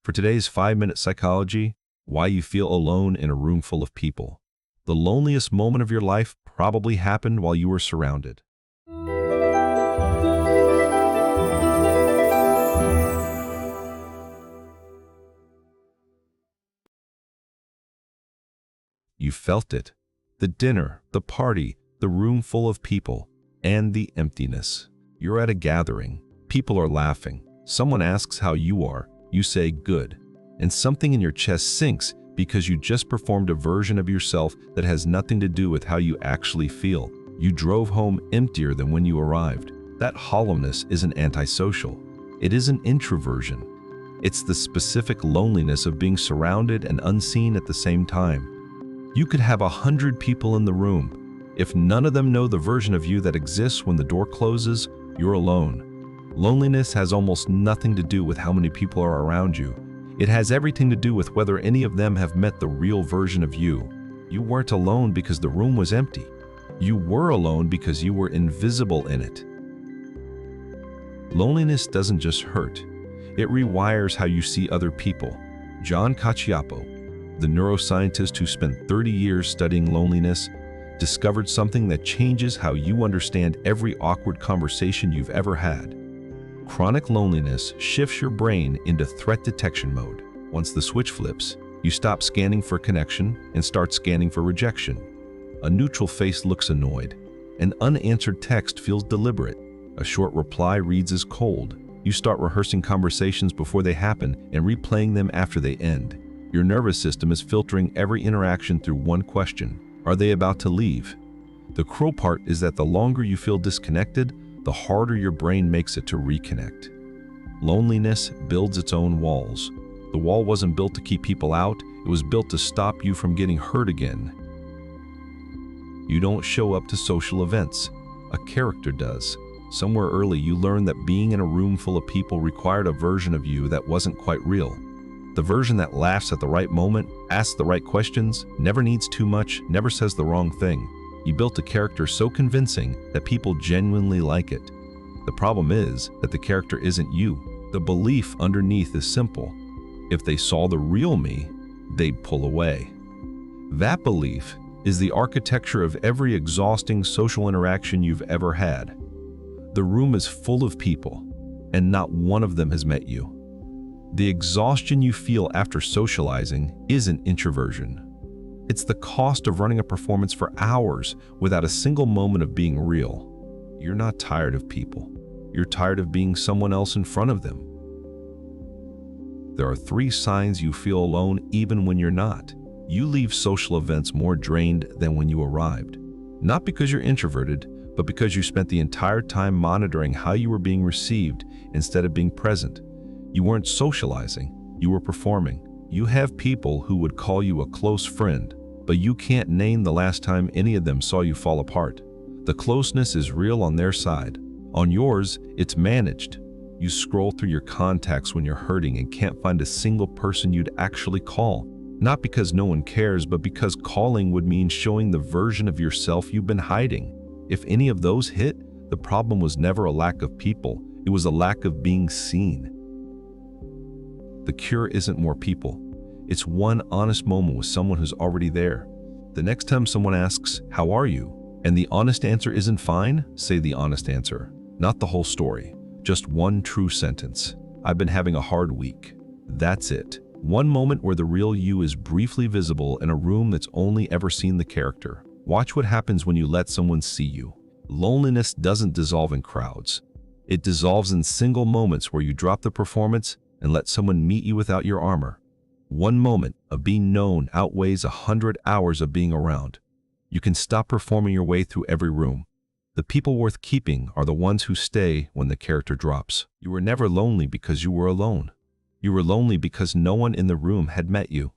For today's 5-minute psychology, why you feel alone in a room full of people. The loneliest moment of your life probably happened while you were surrounded. You felt it. The dinner, the party, the room full of people, and the emptiness. You're at a gathering. People are laughing. Someone asks how you are. You say good. And something in your chest sinks because you just performed a version of yourself that has nothing to do with how you actually feel. You drove home emptier than when you arrived. That hollowness isn't antisocial. It isn't introversion. It's the specific loneliness of being surrounded and unseen at the same time. You could have 100 people in the room. If none of them know the version of you that exists when the door closes, you're alone. Loneliness has almost nothing to do with how many people are around you. It has everything to do with whether any of them have met the real version of you. You weren't alone because the room was empty. You were alone because you were invisible in it. Loneliness doesn't just hurt. It rewires how you see other people. John Cacioppo, the neuroscientist who spent 30 years studying loneliness, discovered something that changes how you understand every awkward conversation you've ever had. Chronic loneliness shifts your brain into threat detection mode. Once the switch flips, you stop scanning for connection and start scanning for rejection. A neutral face looks annoyed. An unanswered text feels deliberate. A short reply reads as cold. You start rehearsing conversations before they happen and replaying them after they end. Your nervous system is filtering every interaction through one question: are they about to leave? The cruel part is that the longer you feel disconnected, the harder your brain makes it to reconnect. Loneliness builds its own walls. The wall wasn't built to keep people out, it was built to stop you from getting hurt again. You don't show up to social events. A character does. Somewhere early you learned that being in a room full of people required a version of you that wasn't quite real. The version that laughs at the right moment, asks the right questions, never needs too much, never says the wrong thing. You built a character so convincing that people genuinely like it. The problem is that the character isn't you. The belief underneath is simple. If they saw the real me, they'd pull away. That belief is the architecture of every exhausting social interaction you've ever had. The room is full of people, and not one of them has met you. The exhaustion you feel after socializing isn't introversion. It's the cost of running a performance for hours without a single moment of being real. You're not tired of people. You're tired of being someone else in front of them. There are 3 signs you feel alone even when you're not. You leave social events more drained than when you arrived. Not because you're introverted, but because you spent the entire time monitoring how you were being received instead of being present. You weren't socializing, you were performing. You have people who would call you a close friend, but you can't name the last time any of them saw you fall apart. The closeness is real on their side. On yours, it's managed. You scroll through your contacts when you're hurting and can't find a single person you'd actually call. Not because no one cares, but because calling would mean showing the version of yourself you've been hiding. If any of those hit, the problem was never a lack of people, it was a lack of being seen. The cure isn't more people. It's one honest moment with someone who's already there. The next time someone asks, "How are you?" and the honest answer isn't fine, say the honest answer. Not the whole story. Just one true sentence. "I've been having a hard week." That's it. One moment where the real you is briefly visible in a room that's only ever seen the character. Watch what happens when you let someone see you. Loneliness doesn't dissolve in crowds. It dissolves in single moments where you drop the performance and let someone meet you without your armor. One moment of being known outweighs 100 hours of being around. You can stop performing your way through every room. The people worth keeping are the ones who stay when the character drops. You were never lonely because you were alone. You were lonely because no one in the room had met you.